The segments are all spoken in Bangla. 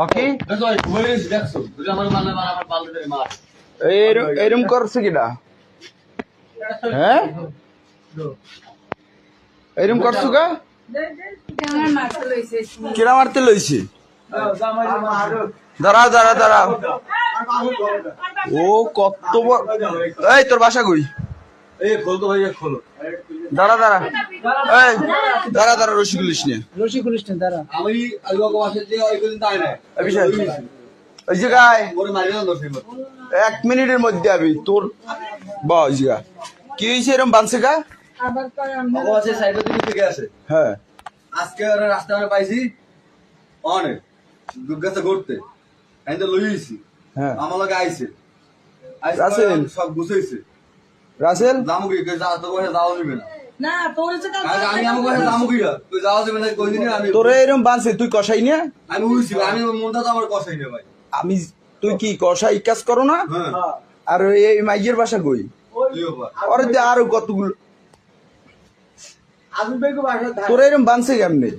ওকে এরম করছে কিনা হ্যাঁ এরম করছো গা কিরা মারতে লইছি দাঁড়া দাঁড়া দাঁড়া ও কত এই তোর বাসা কই দাঁড়া দাঁড়া এই দাঁড়া দাঁড়া রশি খুলিস নে দাঁড়া আমি ওই জায়গায় 1 মিনিটের মধ্যে আবি তোর বা ওই জায়গা কি হয়েছে এরম বানছে গা হ্যাঁ আজকে রাস্তা আমরা পাইছি অনেক দুর্গাতে ঘুরতে লইছি হ্যাঁ আমার লগে আইছে রাসেল। সব গুছাইছে রাসেল জামুকি তো বসে যাওয়া যাবে না না তোর হচ্ছে আমি আমার বসে জামুকি তুই যাওয়া যাবে না কই দিনে আমি তোরে এরম বানছে তুই কষাই না আমি বুঝছি আমি মনটা তো আমার কষাই না ভাই আমি তুই কি কষাই কাজ করো না হ্যাঁ আর এই মাইয়ের বাসা কই ওরে দে আরো কতগুলো তোরে এরম বানছে কেমনে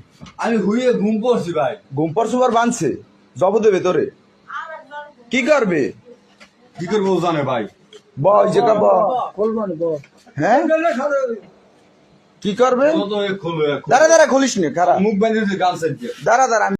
আমি হুইয়ে ঘুম পড়ছি ভাই ঘুম পর সুবার বানছে জব দেবে তোরে কি করবে কি করবো জানে ভাই ব ওই জায়গা ব বলবো না বল হ্যাঁ কি করবে খোলো দাঁড়া দাঁড়া খুলিস নে খারাপ মুখ বাঁধিয়েছে গান সাইড দাঁড়া দাঁড়া